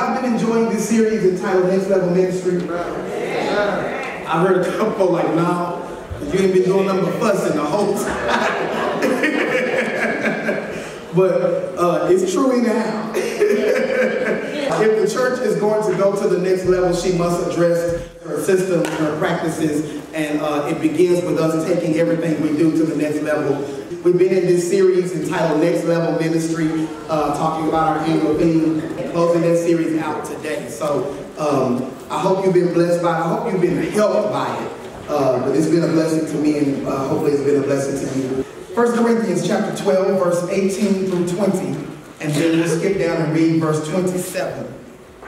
y'all been enjoying this series entitled Next Level Ministry? I heard a couple like, no, you ain't been doing nothing but fussing the whole time. But it's true anyhow. If the church is going to go to the next level, she must address her systems, her practices, and it begins with us taking everything we do to the next level. We've been in this series entitled Next Level Ministry, talking about our annual theme, and closing that series out today. So I hope you've been blessed by it. I hope you've been helped by it. But it's been a blessing to me, and hopefully it's been a blessing to you. 1 Corinthians chapter 12, verse 18 through 20, and then we'll skip down and read verse 27.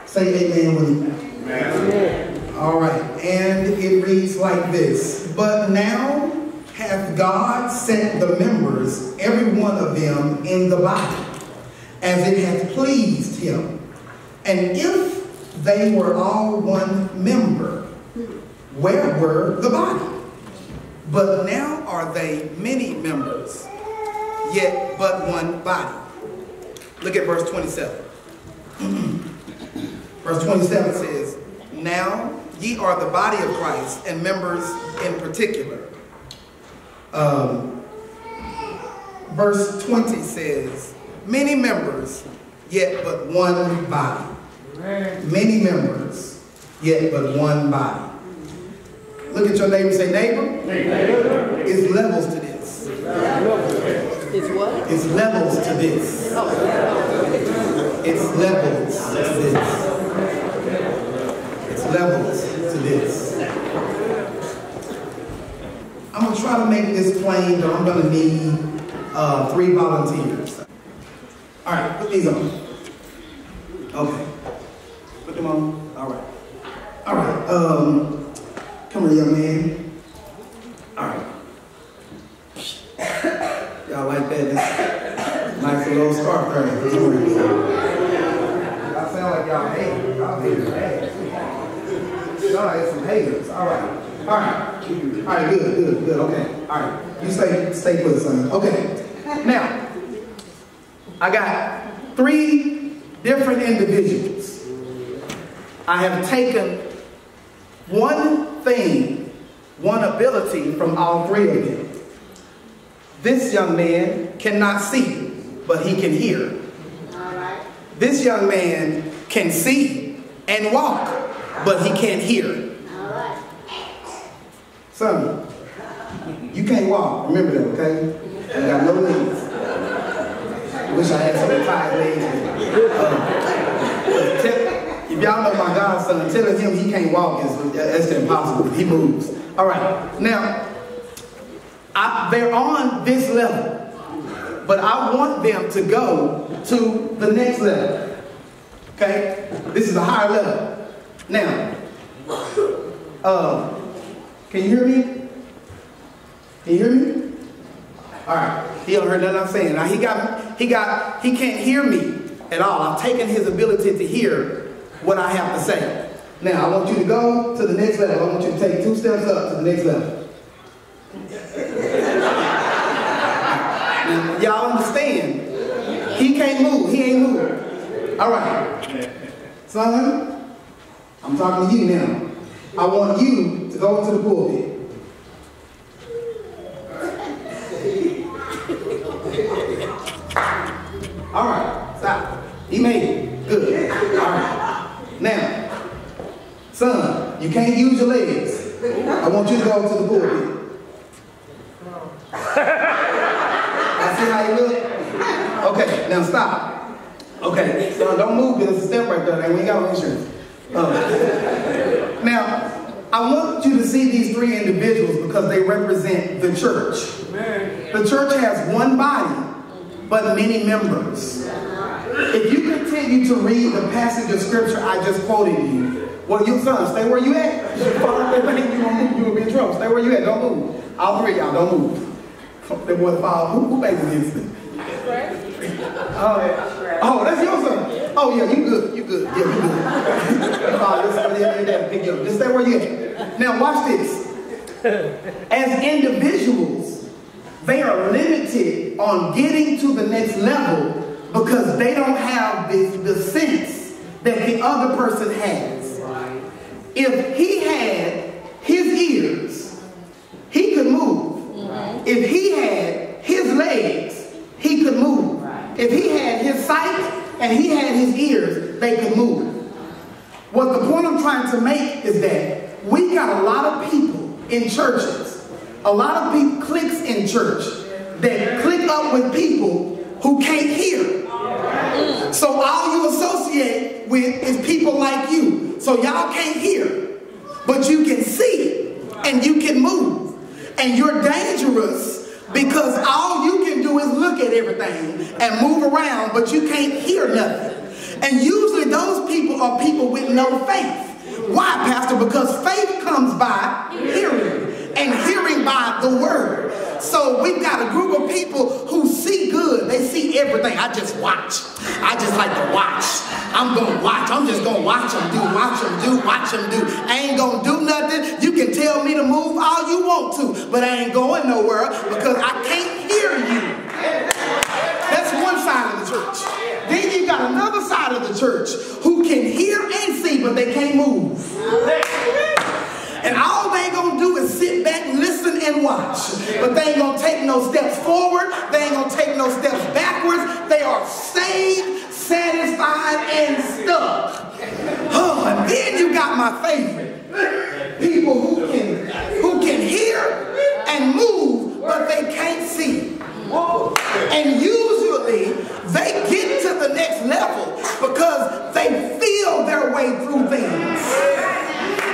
Say amen with me. Amen. All right, and it reads like this. But now hath God set the members, every one of them, in the body, as it hath pleased him. And if they were all one member, where were the body? But now are they many members, yet but one body. Look at verse 27. Verse 27 says, now ye are the body of Christ, and members in particular. Verse 20 says, many members, yet but one body. Many members, yet but one body. Look at your neighbor and say, neighbor, it's levels to this. It's what? It's levels to this. It's levels to this. It's levels to this. I'm going to try to make this plain, but I'm going to need 3 volunteers. All right, put these on. Okay. Put them on. All right. All right. Come here, young man. All right. Y'all like that? This nice little scarf there this morning. Y'all sound like y'all hate. Y'all hate bad. Y'all like some haters. All right. All right. All right, good. Okay. All right. You stay put, son. Okay. Now, I got 3 different individuals. I have taken one thing, one ability from all 3 of them. This young man cannot see, but he can hear. All right. This young man can see and walk, but he can't hear. All right. Son, you can't walk. Remember that, okay? You got no legs. I wish I had some tired legs. If y'all know my godson, telling him he can't walk is impossible. He moves. All right. Now, they're on this level, but I want them to go to the next level. Okay? This is a higher level. Now, can you hear me? Can you hear me? All right. He don't hear nothing I'm saying. Now he can't hear me at all. I've taken his ability to hear what I have to say. Now, I want you to go to the next level. I want you to take 2 steps up to the next level. Now, y'all understand? He can't move. He ain't moving. All right. Son, I'm talking to you now. I want you to go into the pulpit. All right. Stop. He made it. Good. All right. Now, son, you can't use your legs. I want you to go to the pulpit. I see how you look? Okay, now stop. Okay, so don't move, there's a step right there, and we ain't got no insurance. Now, I want you to see these 3 individuals because they represent the church. The church has one body, but many members. If you continue to read the passage of scripture I just quoted you, well, you son, stay where you at. You will be in trouble. Stay where you at. Don't move. All 3 of y'all, don't move. They boy fall. Who makes against it? Oh, that's your son. Oh yeah, you good. Yeah, you good. Just stay where you at. Now watch this. As individuals, they are limited on getting to the next level because they don't have the sense that the other person has. If he had his ears, he could move. If he had his legs, he could move. If he had his sight and he had his ears, they could move. What the point I'm trying to make is that we got a lot of people in churches, a lot of people, cliques in church, that click up with people who can't hear. So all you associate with is people like you. So y'all can't hear, but you can see and you can move. And you're dangerous because all you can do is look at everything and move around, but you can't hear nothing. And usually those people are people with no faith. Why, Pastor? Because faith comes by hearing, and hearing by the word. So we've got a group of people who see good. They see everything. I just watch. I just like to watch. I'm going to watch. I'm just going to watch them do, watch them do, watch them do. I ain't going to do nothing. You can tell me to move all you want to, but I ain't going nowhere because I can't hear you. That's one side of the church. Then you got another side of the church who can hear and see, but they can't move. And all they gonna do is sit back, listen, and watch. But they ain't gonna take no steps forward. They ain't gonna take no steps backwards. They are saved, satisfied, and stuck. Oh, and then you got my favorite. People who can hear and move, but they can't see. And usually they get to the next level because they feel their way through things.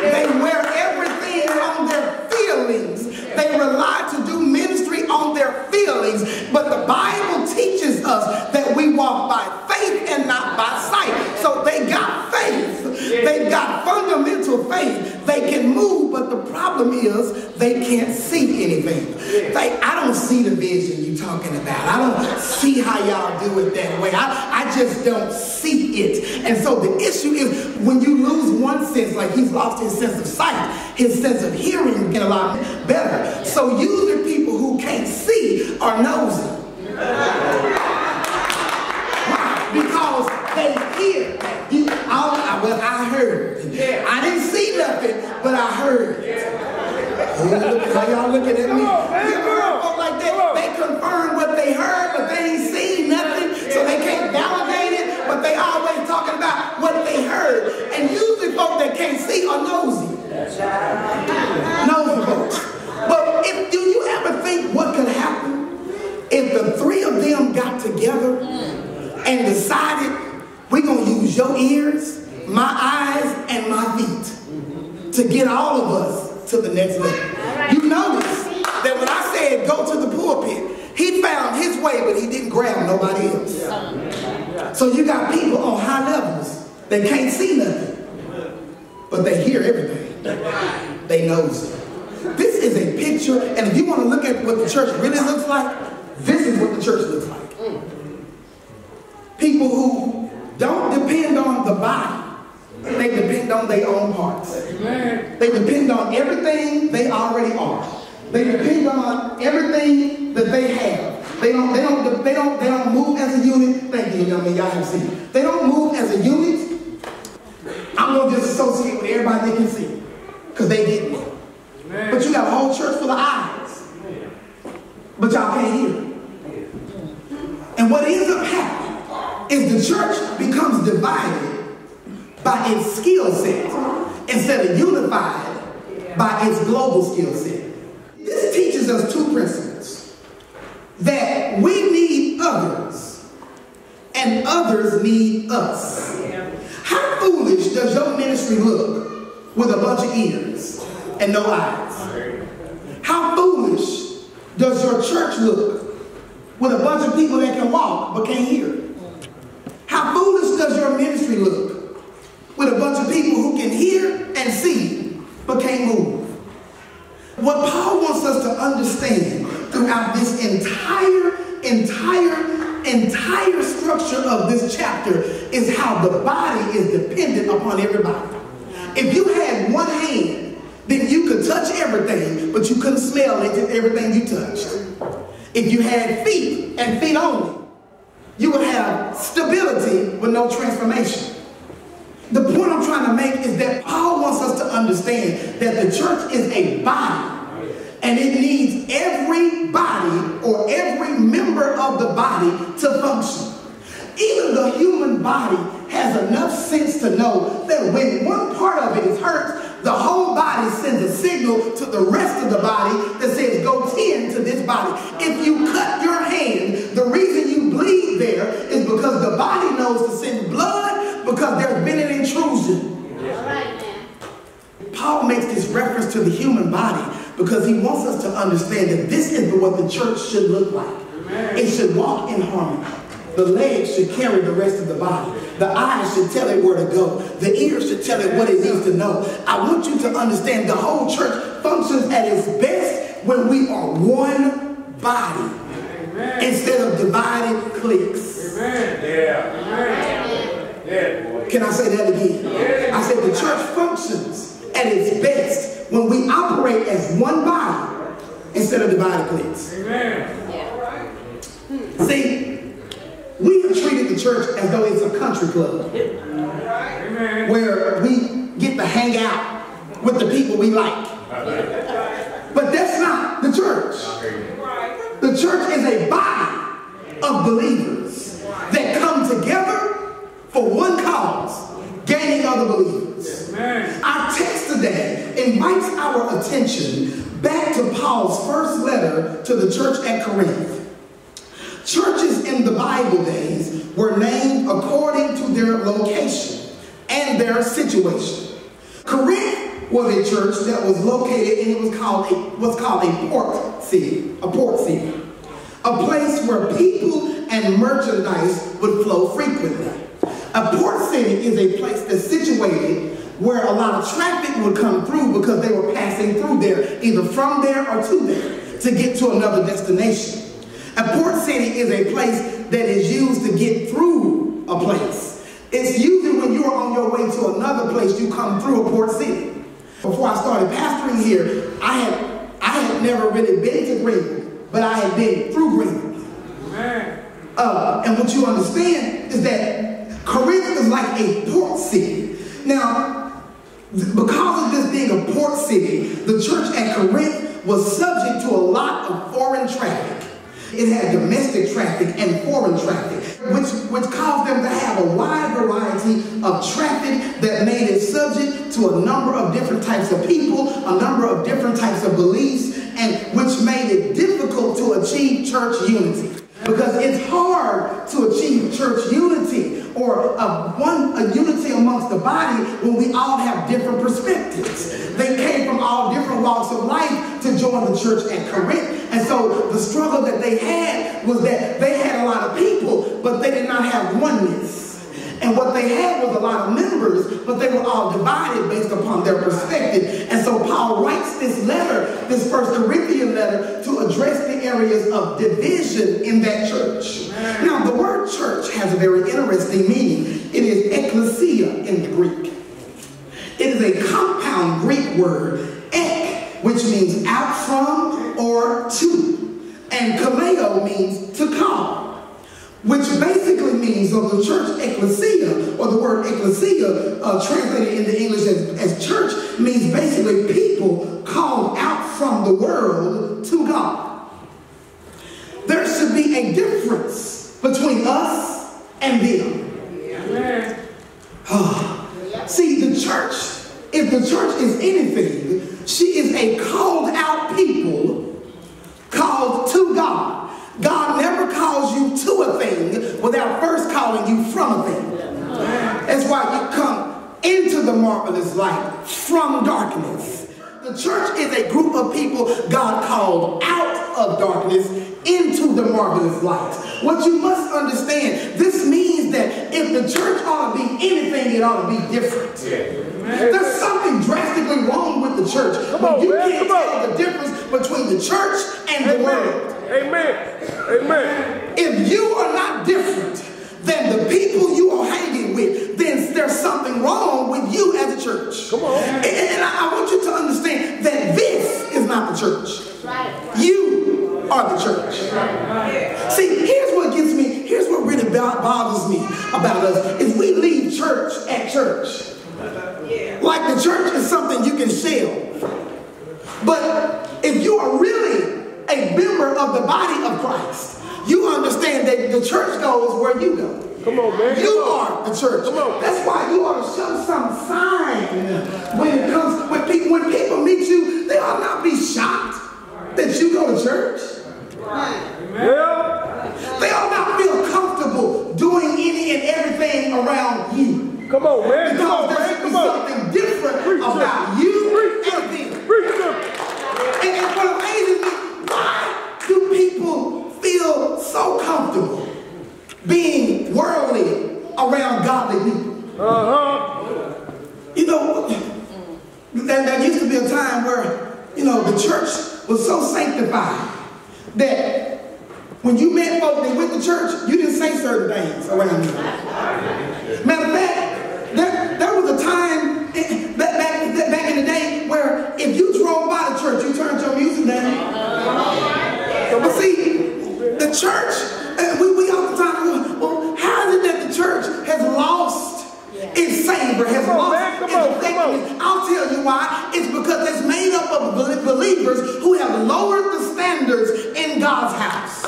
They wear everything on their feelings. They rely to do ministry on their feelings. But the Bible teaches us that we walk by faith and not by sight. So they got faith. They got fundamental faith. They can move, but the problem is they can't see anything. I don't see the vision you're talking about. I don't see how y'all do it that way. I just don't see it. And so the issue is when you lose one sense, like he's lost his sense of sight, his sense of hearing get a lot better. So usually people who can't see are nosy. Why? Because they hear. I heard. I didn't see nothing, but I heard. How y'all looking at me? You ever heard folk like that? They confirm what they heard, but they ain't seen nothing, so they can't validate it, but they always talking about what they heard. And usually folk that can't see are nosy. Nosy folks. But do you ever think what could happen if the three of them got together and decided we're going to use your ears, my eyes, and my feet to get all of us to the next level? You notice that when I said go to the pulpit, he found his way, but he didn't grab nobody else. So you got people on high levels that can't see nothing, but they hear everything. They know it. This is a picture, and if you want to look at what the church really looks like, this is what the church looks like. People who don't depend on the body, they depend on their own parts. They depend on everything they already are. They depend on everything that they have. They don't move as a unit. Thank you, young man. Y'all have seen it. They don't move as a unit. I'm gonna just associate with everybody they can see, because they get me. But you got a whole church full of eyes, but y'all can't hear. And what ends up happening is the church becomes divided by its skill set instead of unified by its global skill set. This teaches us two principles: that we need others and others need us. How foolish does your ministry look with a bunch of ears and no eyes? How foolish does your church look with a bunch of people that can walk but can't hear? How foolish does your ministry look with a bunch of people who can hear and see but can't move? What Paul wants us to understand throughout this entire structure of this chapter is how the body is dependent upon everybody. If you had one hand, then you could touch everything, but you couldn't smell everything you touched. If you had feet and feet only, you would have stability with no transformation. point I'm trying to make is that Paul wants us to understand that the church is a body. And it needs everybody or every member of the body to function. Even the human body has enough sense to know that when one part of it is hurt, the whole body sends a signal to the rest of the body that says, go tend to this body. If you cut your hand, the reason you bleed there is because the body knows to send blood because there's been an intrusion. All right, man. Paul makes this reference to the human body because he wants us to understand that this is what the church should look like. Amen. It should walk in harmony. The legs should carry the rest of the body. The eyes should tell it where to go. The ears should tell it what it needs to know. I want you to understand the whole church functions at its best when we are one body. Amen. Instead of divided cliques. Amen. Yeah. Amen. Can I say that again? Yeah. I said the church functions at its best when we operate as one body instead of divided cliques. Amen. Yeah. See, we have treated the church as though it's a country club. Amen. Where we get to hang out with the people we like. But that's not the church. The church is a body of believers that come together for one cause, gaining other believers. Amen. Our text today invites our attention back to Paul's first letter to the church at Corinth. Churches in the Bible days were named according to their location and their situation. Corinth was a church that was located and it was called a port city, a place where people and merchandise would flow frequently. A port city is a place that's situated where a lot of traffic would come through because they were passing through there, either from there or to there, to get to another destination. A port city is a place that is used to get through a place. It's usually when you're on your way to another place, you come through a port city. Before I started pastoring here, I had never really been to Greenville, but I had been through Greenville. And what you understand is that Corinth is like a port city. Now, because of this being a port city, the church at Corinth was subject to a lot of foreign traffic. It had domestic traffic and foreign traffic, which caused them to have a wide variety of traffic that made it subject to a number of different types of people, a number of different types of beliefs, and which made it difficult to achieve church unity. Because it's hard to achieve church unity or a unity amongst the body when we all have different perspectives. They came from all different walks of life to join the church at Corinth. And so the struggle that they had was that they had a lot of people, but they did not have oneness. And what they had was a lot of members, but they were all divided based upon their perspective. And so Paul writes this letter, this First Corinthian letter, to address the areas of division in that church. Now, the word church has a very interesting meaning. It is ecclesia in the Greek. It is a compound Greek word, ek, which means out from or to. And kaleo means to call. Which basically means, or the church ecclesia, or the word ecclesia, translated into English as church, means basically people called out from the world to God. There should be a difference between us and them. See, the church, if the church is anything, she is a called out people called to God. God never calls you to a thing without first calling you from a thing. That's why you come into the marvelous light from darkness. The church is a group of people God called out of darkness into the marvelous light. What you must understand, this means that if the church ought to be anything, it ought to be different. There's something drastically wrong with the church when you can't tell the difference between the church and the world. Amen. Amen. If you are not different than the people you are hanging with, then there's something wrong with you as a church. Come on. And I want you to understand that this is not the church. Right. You are the church. See, here's what really bothers me about us is we leave church at church. Like the church is something you can shelve. But if you are really a member of the body of Christ, you understand that the church goes where you go. Come on, man. You are the church. Come on. That's why you ought to show some sign when it comes, when people meet you, they ought not be shocked that you go to church. Yeah. They ought not feel comfortable doing any and everything around you. Come on, man. Because there should be something different about you and them. And what amazes me, why do people feel so comfortable being worldly around godly people? You know, there used to be a time where, you know, the church was so sanctified that when you met folk that went to church, you didn't say certain things around you. Matter of fact, there was a time back in the day where if you drove by the church, you turned your music down. But see, the church, we oftentimes, well, how is it that the church has lost its savor, has lost its effectiveness? I'll tell you why. It's because it's made up of believers who have lowered the standards in God's house.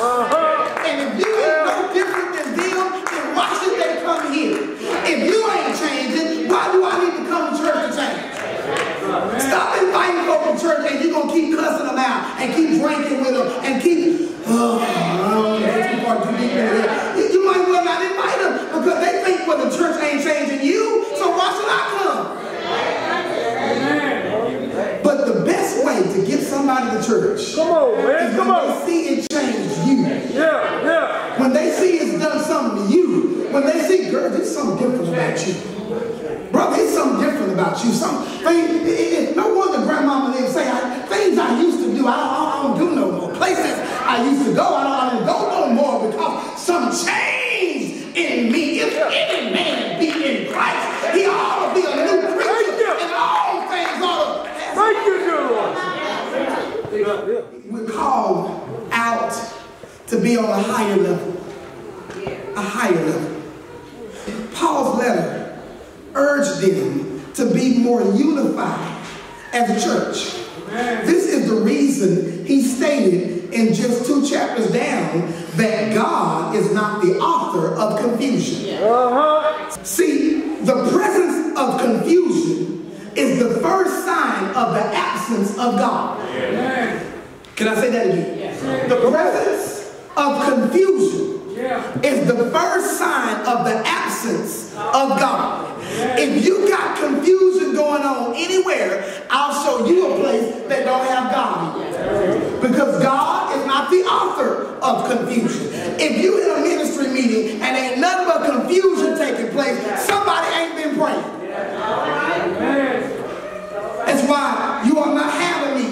And if you ain't no different than them, then why should they come here? If you ain't changing, why do I need to come to church to change? Stop inviting folk to church and you're going to keep cussing them out and keep drinking with them and keep, you might well not invite them because they think, well, the church ain't changing you, so why should I come? But the best way to get somebody to church, come on, man, is when they see it change you. Yeah. When they see it's done something to you, when they see, girl, there's something different about you. Brother, there's something different about you. No wonder grandmama didn't say, things I used to do, I don't do no more. Places I used to go, I don't go no more because some change in me. If any man be in Christ, he ought to be a new creature, and all things ought to. Thank you, Lord. We're called out to be on a higher level. A higher level. Paul's letter urged them to be more unified as a church. This is the reason he stated in just 2 chapters down that God is not the author of confusion. See, the presence of confusion is the first sign of the absence of God. Can I say that again? The presence of confusion is the first sign of the absence of God. If you got confusion going on anywhere, I'll show you a place that don't have God in it. Because God is not the author of confusion. If you in a ministry meeting and ain't nothing but confusion taking place, somebody ain't been praying. That's why you are not having me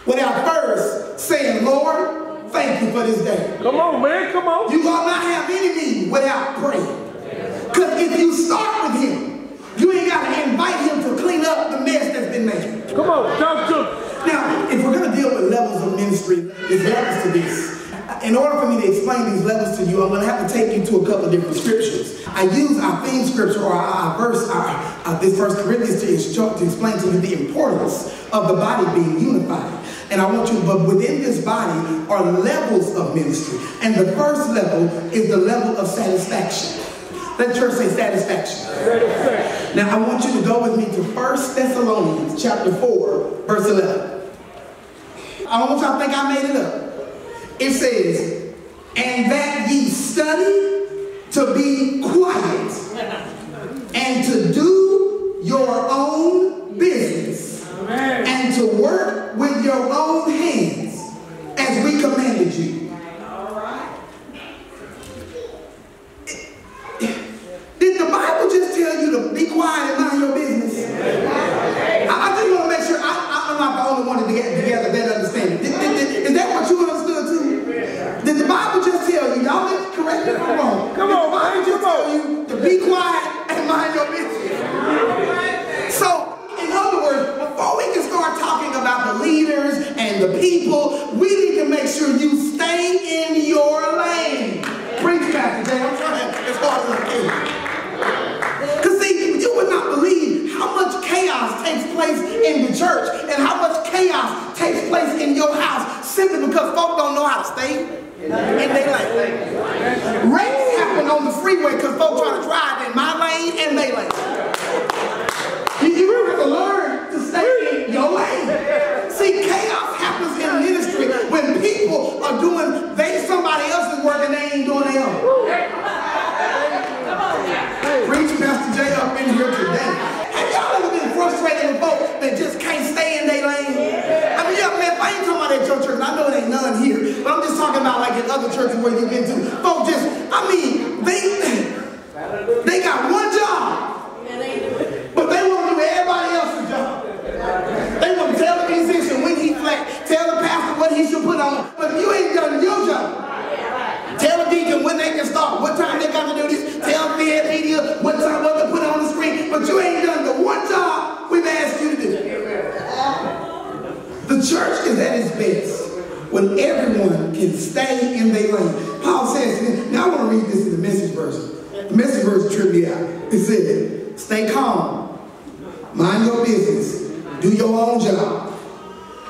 without first saying, Lord, thank you for this day. Come on, man, come on. You will not have any meeting without praying. Because if you start with him, you ain't got to invite him to clean up the mess that's been made. Come on, talk to him. Now, if we're going to deal with levels of ministry, there's levels to this. In order for me to explain these levels to you, I'm going to have to take you to a couple of different scriptures. I use our theme scripture or our verse, this 1 Corinthians to explain to you the importance of the body being unified. And I want you, but within this body are levels of ministry. And the first level is the level of satisfaction. Let church say satisfaction. Now I want you to go with me to 1 Thessalonians chapter 4, verse 11. I don't want y'all to think I made it up. It says, and that ye study to be quiet and to do your own business and to work with your own hands as we commanded you. Did the Bible just tell you to be quiet and mind your business? I just want to make sure I'm not the only one together that understands it. Is that what you understood too? Did the Bible just tell you, y'all correct me if I'm wrong? Come on, Did the Bible just tell you to be quiet and mind your business? churches where you've been to. Folks just, I mean, they got one job, but they want to do everybody else's job. They want to tell the musician when he flat, tell the pastor what he should put on, but you ain't done your job. Tell the deacon when they can start, what time they got to do this, tell the media what time, what to put on the screen, but you ain't done the one job we've asked you to do. The church is at its best when everyone can stay in their lane. Paul says, now I want to read this in the Message version. The Message version tripped me out. It said, stay calm, mind your business, do your own job.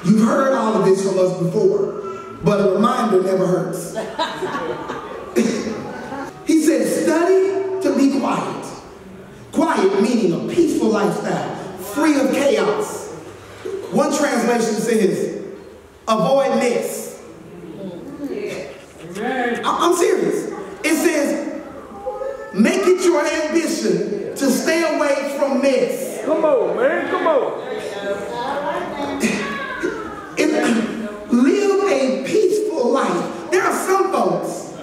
You've heard all of this from us before, but a reminder never hurts. He said, study to be quiet. Quiet meaning a peaceful lifestyle, free of chaos. One translation says, avoid mess. I'm serious. It says, make it your ambition to stay away from mess. Come on, man, come on. Live a peaceful life. There are some folks,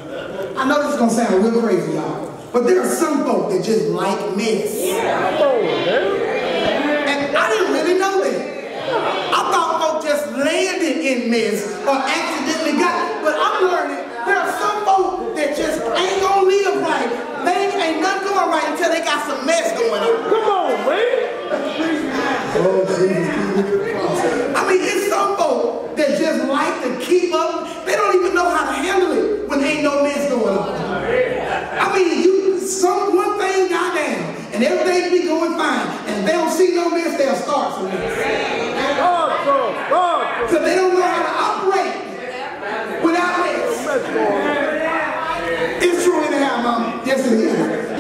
I know this is going to sound real crazy, y'all, but there are some folks that just like mess. Come on, man. And I didn't really know that. I thought folks just landed in mess or accidentally got it. But I'm learning there are some folks that just ain't gonna live right. They ain't nothing going right until they got some mess going on. Come on, man. I mean, it's some folks that just like to keep up. They don't even know how to handle it when ain't no mess going on. I mean, one thing got down and everything be going fine, and they don't see no mess, they'll start some mess. So they don't know how to operate without mess. It's true anyhow, Mama. Yes, it is.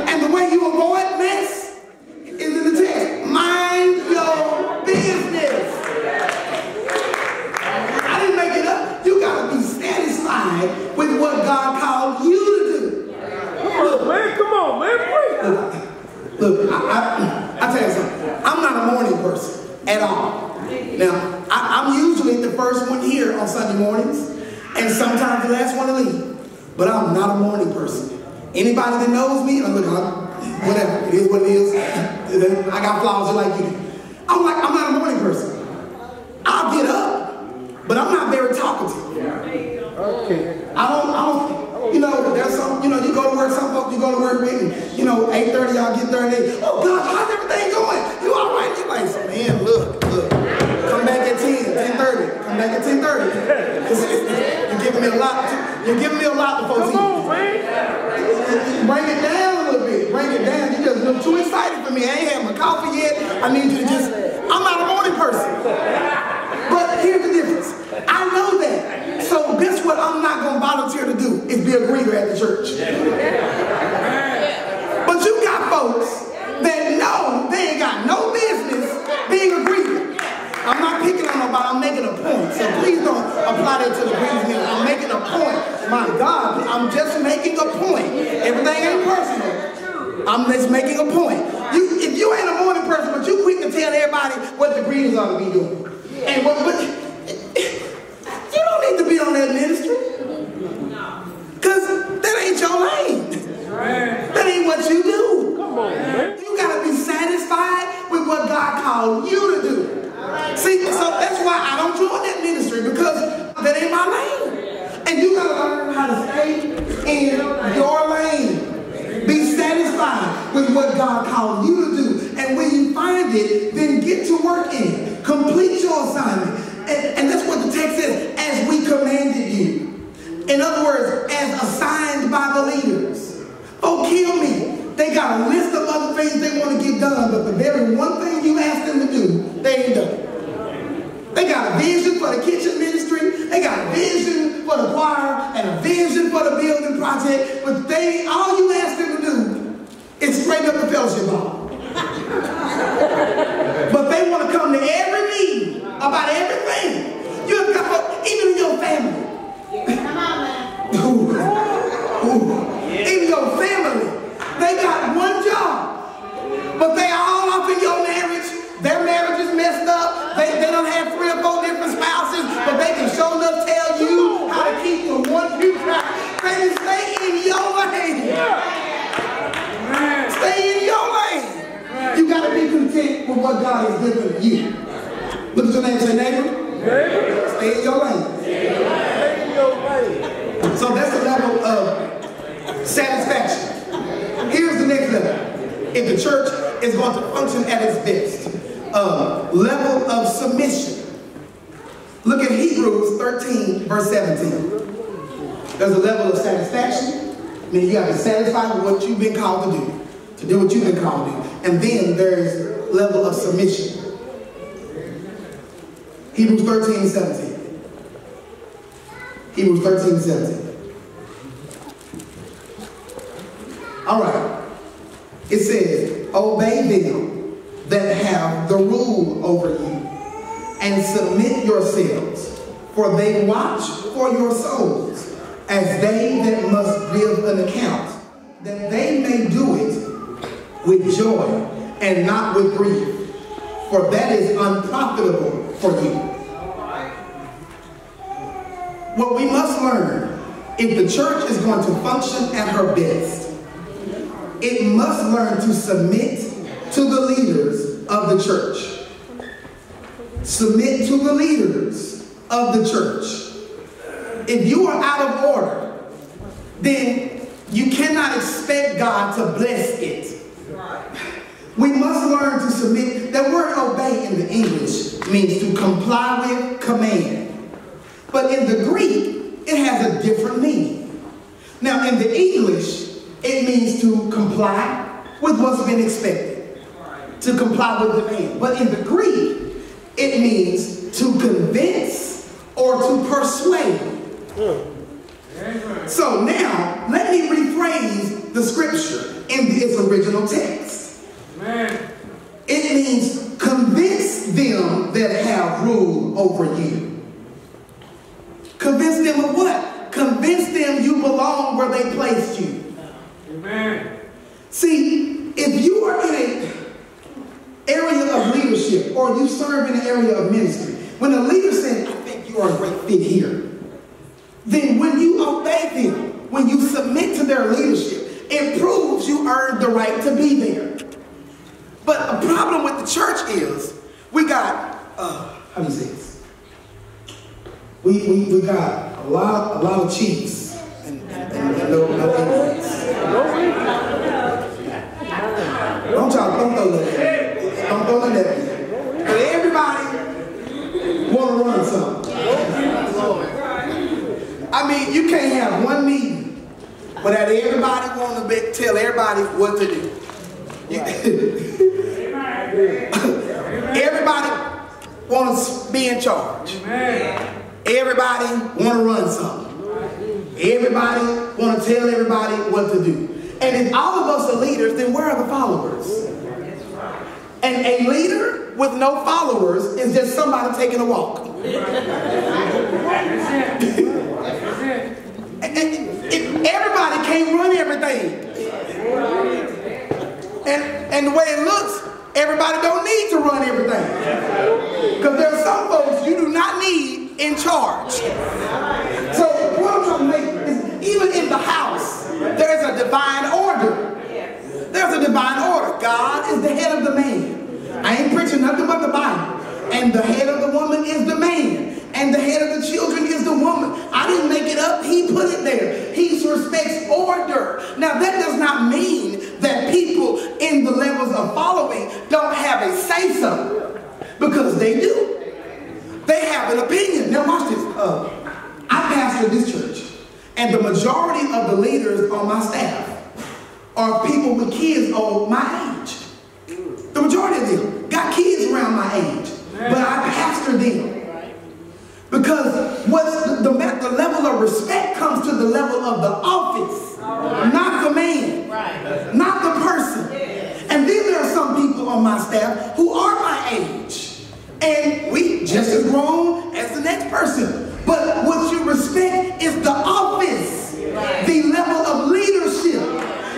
And the way you avoid mess is in the text. Mind your business. I didn't make it up. You got to be satisfied with what God called you to do. Come on, man. Look, I tell you something. I'm not a morning person at all. Now, I'm usually the first one here on Sunday mornings, and sometimes the last one to leave. But I'm not a morning person. Anybody that knows me, whatever, it is what it is. I got flaws like you do. I'm not a morning person. I'll get up, but I'm not very talkative. Okay. I don't, there's some, you go to work, some folks you go to work with, and, 8:30, y'all get there, and they, oh God, how's everything going? You all right? You're like, man, look. Come back at 10:30. Come back at 10:30. You're giving me a lot. You're giving me a lot before 10. Come on, man. Bring it down a little bit. Bring it down. You just look too excited for me. I ain't had my coffee yet. I need you to just. I'm not a morning person. But here's the difference. I know that. So guess what? I'm not going to volunteer to do is be a greeter at the church. But you got folks that know they ain't got no business being a greeter. I'm not picking on nobody, I'm making a point. So please don't apply that to the greeting. I'm making a point. My God, I'm just making a point. Everything ain't personal. I'm just making a point. If you ain't a morning person, but you quick to tell everybody what the greeters ought to be doing. And what you don't need to be on that ministry. Because that ain't your lane. That ain't what you do. Come on, man. You got to be satisfied with what God called you to do. See, so that's why I don't join that ministry, because that ain't my lane. And you got to learn how to stay in your lane. Be satisfied with what God called you to do. And when you find it, then get to work in it. Complete your assignment. And that's what the text says, as we commanded you. In other words, as assigned by the leaders. Oh, kill me. They got a list of other things they want to get done, but the very one thing you asked them to do, they ain't done. They got a vision for the kitchen ministry, they got a vision for the choir, and a vision for the building project, but all you asked them to do is straighten up the fellowship hall. But they want to come to every meeting about everything. You got, even in your family. Even your family. They got one job, but they all up in your marriage. Their marriage is messed up. They don't have 3 or 4 different spouses, but they can sure enough tell you how to keep the one you got. be content with what God has given you. Look at your neighbor and say, neighbor, stay in your lane. So that's the level of satisfaction. Here's the next level. If the church is going to function at its best, level of submission. Look at Hebrews 13, verse 17. There's a level of satisfaction. I mean, you got to be satisfied with what you've been called to do what you've been called to do. And then there's level of submission. Hebrews 13, 17. Hebrews 13, 17. All right. It says, obey them that have the rule over you, and submit yourselves, for they watch for your souls, as they that must give an account, that they may do it with joy and not with grief, for that is unprofitable for you. What we must learn, if the church is going to function at her best, it must learn to submit to the leaders of the church. Submit to the leaders of the church. If you are out of order, then you cannot expect God to bless it. We must learn to submit. That word obey in the English means to comply with, command. But in the Greek, it has a different meaning. Now, in the English, it means to comply with what's been expected. To comply with demand. But in the Greek, it means to convince or to persuade. So now, let me rephrase the scripture in its original text. It means convince them that have rule over you. Convince them of what? Convince them you belong where they placed you. Amen. See, if you are in an area of leadership or you serve in an area of ministry, when a leader says, I think you are a great fit here, then when you obey them, when you submit to their leadership, it proves you earned the right to be there. But a problem with the church is we got, how do you say this? We got a lot of chiefs and no Indians. Don't throw that. Don't throw that. But everybody want to run something. I mean, you can't have one meeting without everybody want to tell everybody what to do. Everybody want to be in charge. Everybody want to run something. Everybody want to tell everybody what to do. And if all of us are leaders, then where are the followers? And a leader with no followers is just somebody taking a walk. And everybody can't run everything. And the way it looks, everybody don't need to run everything. Because there are some folks you do not need in charge. So what I'm trying to make is, even in the house, there's a divine order. There's a divine order. God is the head of the man. I ain't preaching nothing but the Bible. And the head of the woman is the man. And the head of the children is the woman. I didn't make it up. He put it there. He respects order. Now, that does not mean that people in the levels of following don't have a say-so. Because they do. They have an opinion. Now, watch this. I pastor this church. And the majority of the leaders on my staff are people with kids of my age. The majority of them got kids around my age. But I pastor them. Because the level of respect comes to the level of the office, not the man, not the person. And then there are some people on my staff who are my age. And we just as grown as the next person. But what you respect is the office, the level of leadership.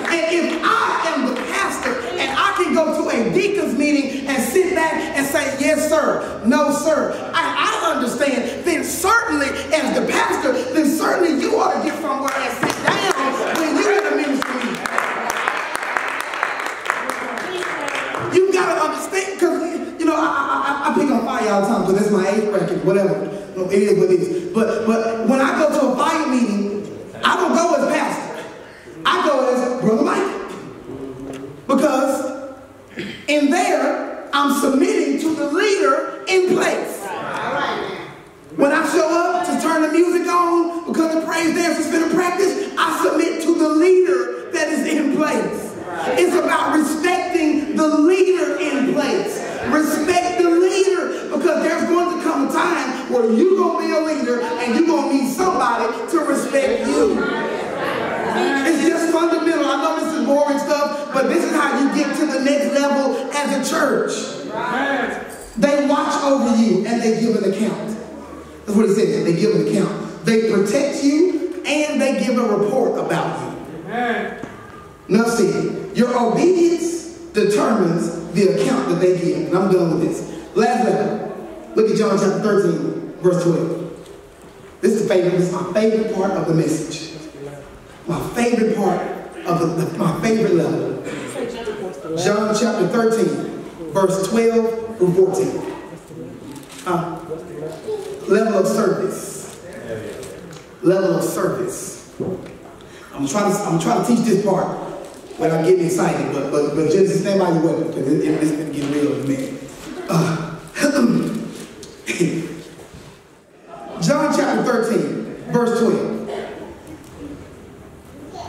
And if I am the pastor and I can go to a deacon's meeting and sit back and say, yes, sir, no, sir, I understand, then certainly as the pastor, then certainly you ought to get somewhere and sit down when you're in a ministry meeting. You've got to somebody all the time because that's my age bracket, whatever. No, it is what it is. But when I go to a fire meeting, I don't go as pastor. I go as Brother Mike. Because in there, I'm submitting to the leader in place. When I show up to turn the music on, because the praise dance has been a practice, I submit to the leader that is in place. It's about respecting the leader in place. Respect the leader, because there's going to come a time where you're going to be a leader and you're going to need somebody to respect you. It's just fundamental. I know this is boring stuff, but this is how you get to the next level as a church. They watch over you and they give an account. That's what it says. They give an account. They protect you and they give a report about you. Now see, your obedience determines the account that they give. And I'm done with this. Last letter. Look at John chapter 13, verse 12. This is favorite. This is my favorite part of the message. My favorite part of my favorite level. John chapter 13, verse 12 through 14. Level of service. Level of service. I'm trying to teach this part without getting excited, but just stand by your weapon because it's going to get real in a minute. John chapter 13, verse 12.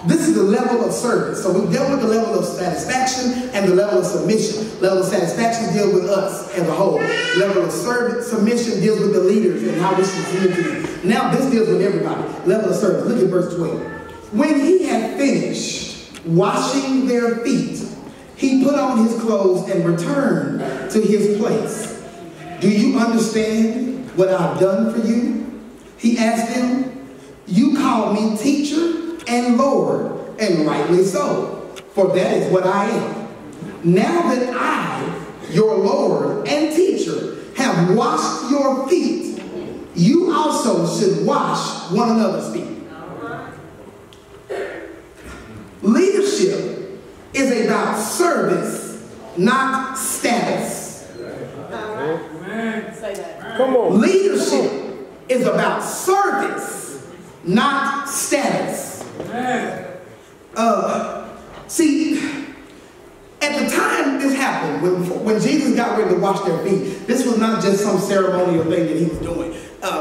This is the level of service. So we dealt with the level of satisfaction and the level of submission. Level of satisfaction deals with us as a whole. Level of submission deals with the leaders and how we should submit to them. Now this deals with everybody. Level of service. Look at verse 12. When he had finished washing their feet, he put on his clothes and returned to his place. Do you understand what I've done for you? He asked them. You call me teacher and Lord, and rightly so, for that is what I am. Now that I, your Lord and teacher, have washed your feet, you also should wash one another's feet. Leadership is about service, not status. Come on. Leadership is about service, not status. See, at the time this happened, when Jesus got ready to wash their feet, this was not just some ceremonial thing that he was doing.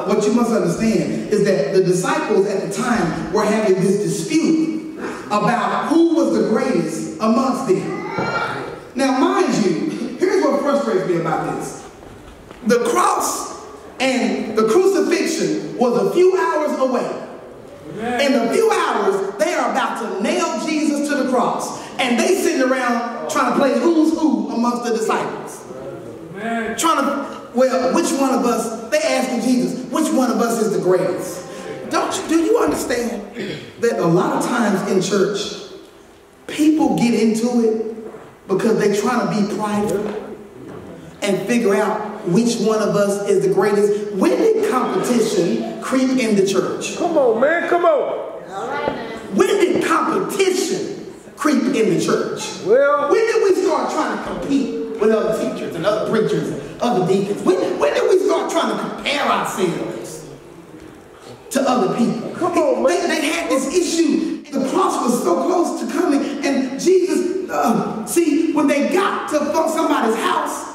What you must understand is that the disciples at the time were having this dispute about who was the greatest amongst them. Now, mind you, here's what frustrates me about this. The cross and the crucifixion was a few hours away. In a few hours, they are about to nail Jesus to the cross. And they sitting around trying to play who's who amongst the disciples. Which one of us, they asking Jesus, which one of us is the greatest? Do you understand that a lot of times in church, people get into it because they're trying to be prideful and figure out which one of us is the greatest? When did competition creep in the church? Come on, man, come on. When did competition creep in the church? Well, when did we start trying to compete with other teachers and other preachers and other deacons? When did we start trying to compare ourselves to other people? Come on, man. They had this issue. The cross was so close to coming, and Jesus, see, when they got to somebody's house,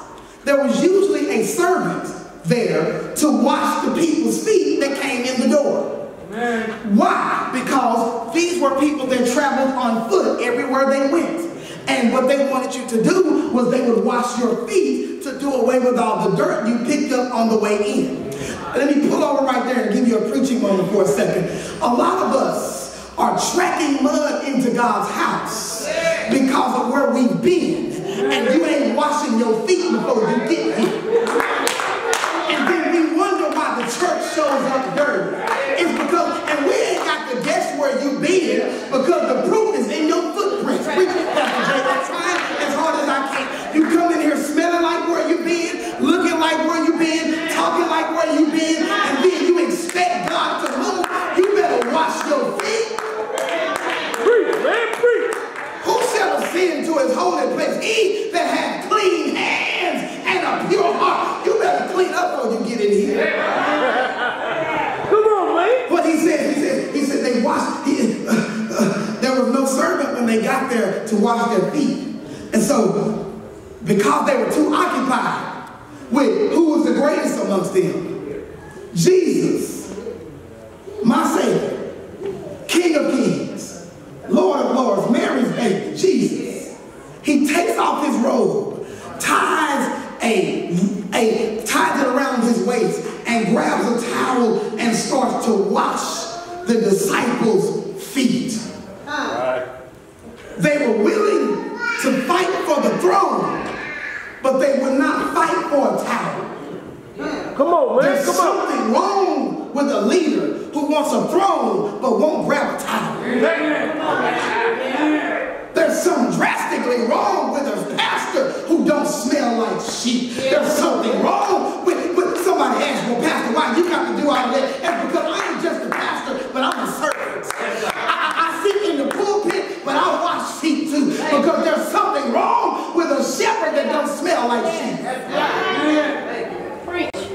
there was usually a servant there to wash the people's feet that came in the door. Amen. Why? Because these were people that traveled on foot everywhere they went. And what they wanted you to do was they would wash your feet to do away with all the dirt you picked up on the way in. Let me pull over right there and give you a preaching moment for a second. A lot of us are tracking mud into God's house because of where we've been. And you ain't washing your feet before you get here. And then we wonder why the church shows up dirty. It's because, and we ain't got to guess where you been because the proof is in your footprints. I'm trying as hard as I can. You come in here smelling like where you been, looking like where you been, talking like where you been, and then you expect God to move. You better wash your feet. Preach, man, preach. Who shall ascend to his holy place? He that hath clean hands and a pure heart. You better clean up wash their feet. And so, because they were too occupied with who was the greatest amongst them, Jesus, my Savior, King of Kings, Lord of Lords, Mary's baby, Jesus, he takes off his robe, ties it around his waist, and grabs a towel and starts to wash the disciples' feet. They were willing to fight for the throne, but they would not fight for a towel. Come on, man. There's something wrong with a leader who wants a throne but won't grab a towel. There's something drastically wrong with a pastor who don't smell like sheep. There's something wrong with somebody asks, well, Pastor, why you got to do all of that? That's because I ain't just a pastor, but I'm a servant. I sit in the pulpit, but I wash feet too. Because there's something wrong with a shepherd that don't smell like sheep.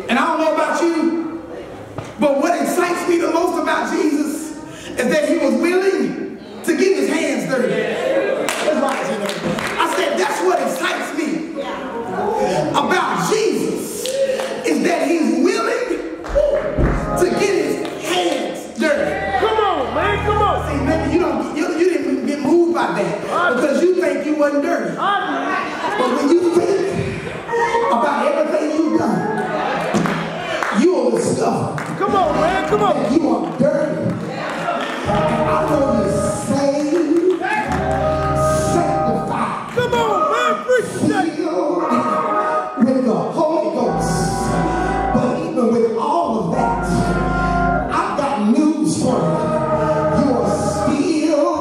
And I don't know about you, but what excites me the most about Jesus is that he was willing to get his hands dirty. That's right, you know. I said that's what excites me about Jesus, is that he's willing to get his hands dirty. Come on, man. Come on. See, maybe you didn't get moved by that because you think you wasn't dirty. But when you think about everything you've done, you will discover. Come on, man. Come on. You are dirty. I know you're saved, sanctified. Come on, man. Preach that. Filled with the Holy Ghost. But even with all of that, I've got news for you. You are still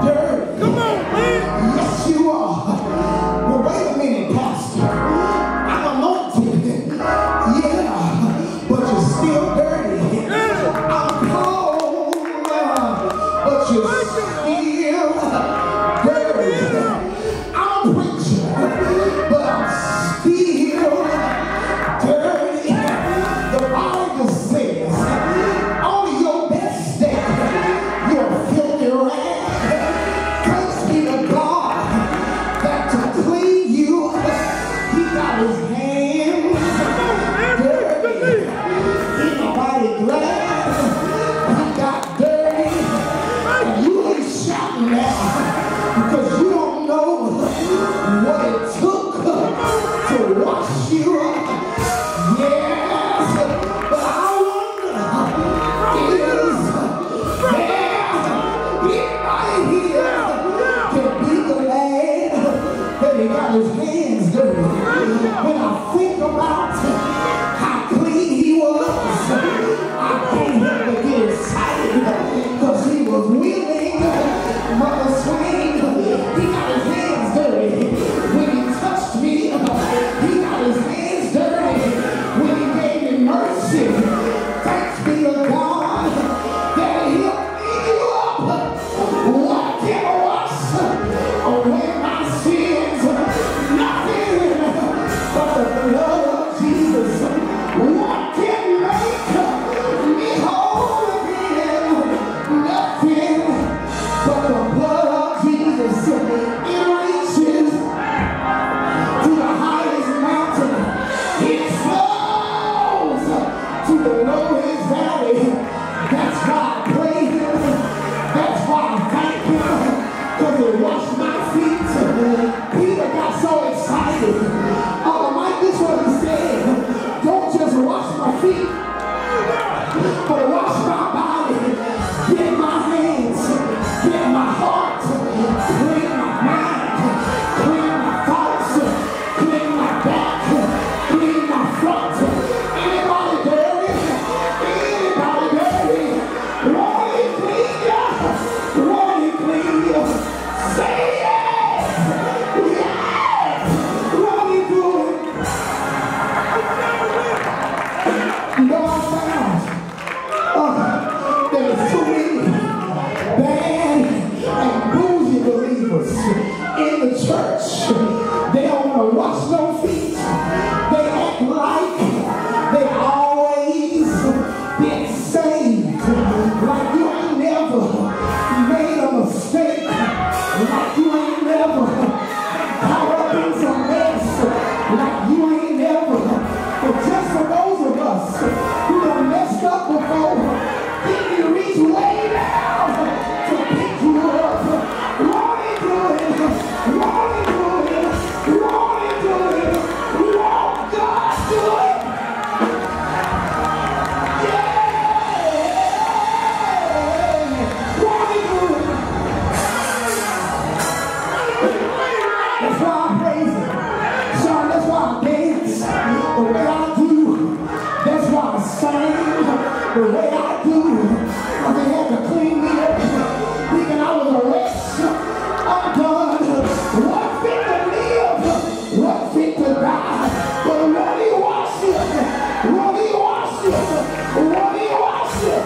dirty. Come on, man. Yes, you are. But wait a minute, Pastor. I'm anointed. Yeah, but you're still dirty. I'm cold, but you're still dirty. I'm a preacher, but I'm still dirty. The Bible says, on your best day, you're a filthy rag. Thanks be to God that to clean you, he got his hands dirty. Anybody glad he got dirty? And you ain't shouting now because you don't know what it took to wash you up. Yes, but I wonder, is there anybody here can be glad that he got his hands dirty? When I think about how clean he was, I can't help but get excited because he was willing. Mother Swain, he got his hands dirty when he touched me. He got his hands dirty when he gave me mercy. Thanks be to God that he'll clean you up. What can wash away my sins? Nothing but the blood of Jesus. What can make me whole again? Nothing but the blood of Jesus. It reaches to the highest mountain. It flows to the lowest valley. That's why I praise him. That's why I thank him. Because it washed my feet. Peter got so excited. Mike, this is what he said. Don't just wash my feet, but wash my body. Get my hands, get my heart, clean my mind, clean my thoughts, clean my back, clean my front. Anybody dirty? Anybody dirty? Won't he clean you? Won't he clean you? Say yes! Yes! Won't he do it? You know I found there's too many bad and bougie believers in the church. They don't want to wash no feet. They act like they always been saved. Like you ain't never made a mistake. Like you ain't sing the way I do. They had to clean me up, thinking I was a wretch. I'm done. What fit to live? What fit to die? But won't he wash you? Won't he wash you? Won't he wash you?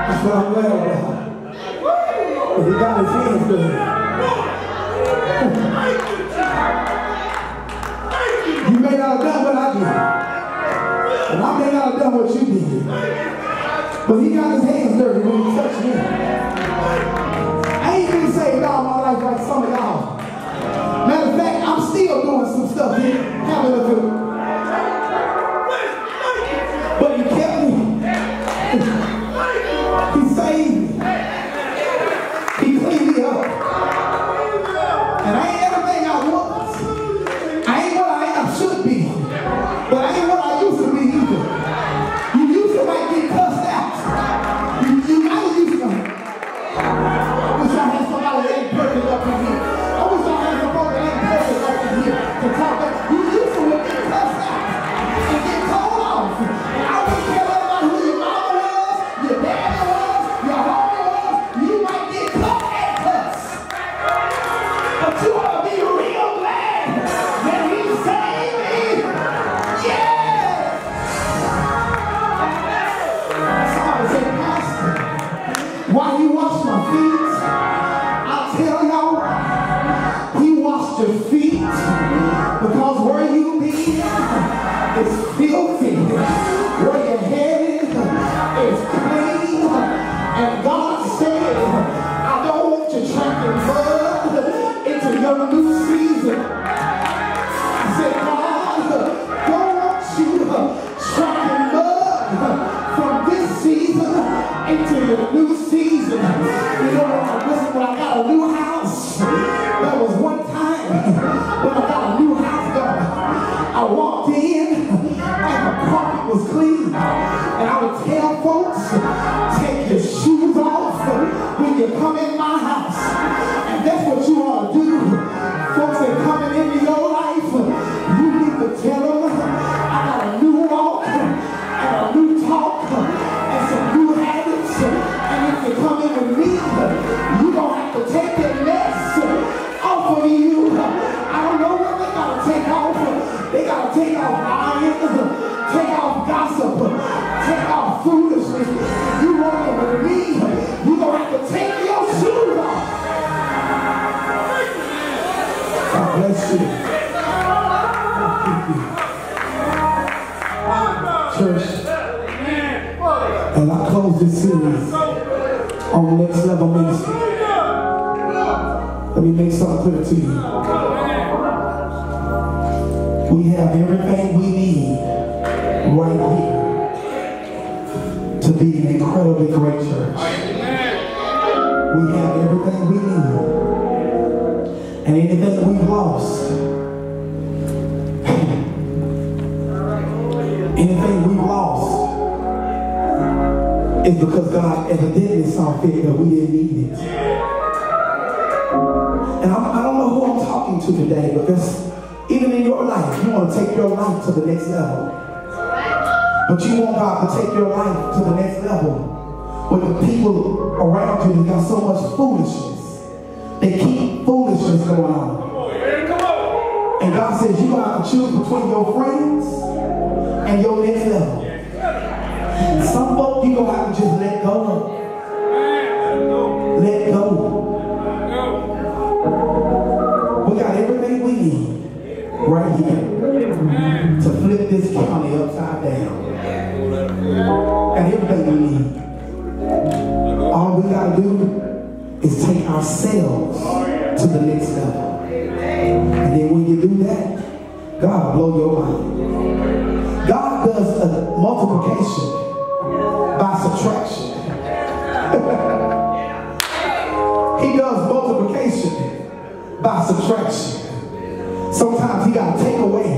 That's what I'm glad about. But he got his hands dirty. You may not have done what I did. And I may not have done what you did. But he got his hands dirty when he touched me. I ain't been saved all my life like some of y'all. Matter of fact, I'm still doing some stuff here. Having a good. But he kept me. He saved me. He cleaned me up. And I ain't everything I was. I ain't what I should be. But I ain't what I used to be either. You used to might get cussed out. You might used to. I wish I had somebody that ain't perfect up in here. I wish I had somebody that ain't perfect up in here to talk about. You used to get cussed out and get told off. And I wouldn't care about who your mama was, your daddy was, your homie was. You might get cut and cussed. But you ought to be real glad that he saved me. Yeah! Somebody said, Pastor, why you wash my feet? I'll tell y'all, he washed your feet because where you be is filthy. Where your head is clean. And God said, I don't want you tracking mud into your new season. I said, God, don't want you tracking mud from this season into your new season. You know, when I got a new house, there was one time when I got a new house done. I walked in and the carpet was clean. And I would tell folks, take your shoes off when you come in my house. And that's what you ought to do. Folks that coming into your life, you need to tell them, I got a new walk and a new talk and some new habits. And if you come in with me, you don't have to take that mess off of you. I don't know what they got to take off. They got to take off lying, take off gossip, take off foolishness. You walk in with me, you're going to have to take your shoes off. God bless you. Church, and I close this series on Next Level Ministry. Let me make something clear to you. We have everything we need right here to be an incredibly great church. We have everything we need. And anything we've lost, anything we've lost is because God evidently saw fit that we didn't need it. And I don't know who I'm talking to today, because even in your life, you want to take your life to the next level. But you want God to take your life to the next level where the people around you got so much foolishness. They keep foolishness going on. And God says you're going to have to choose between your friends and your next level. Some folk you're going to have to just let go of. Let go. We got everything we need right here to flip this county upside down. And everything we need. All we got to do is take ourselves to the next level. And then when you do that, God will blow your mind. God does a multiplication by subtraction. He does multiplication by subtraction. Sometimes he got to take away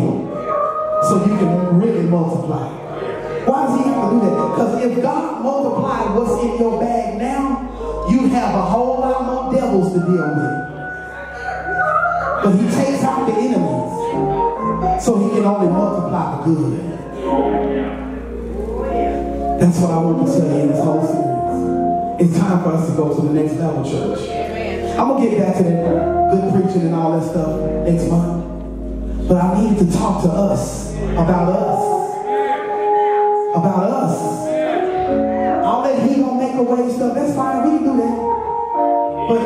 so you can really multiply. Why does he have to do that? if God multiplied what's in your bag now, you have a whole lot more devils to deal with. But he takes out the enemies so he can only multiply the good. That's what I want to tell you in this whole series. It's time for us to go to the next level, church. I'm going to get back to that good preaching and all that stuff next month. But I need to talk to us about us. About us. All that he gonna make a way stuff, that's fine, we can do that. But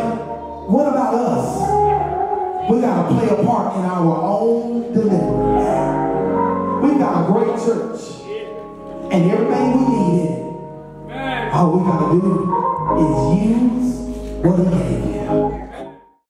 what about us? We gotta play a part in our own deliverance. We've got a great church. And everything we need in it. All we gotta do is use what he gave you.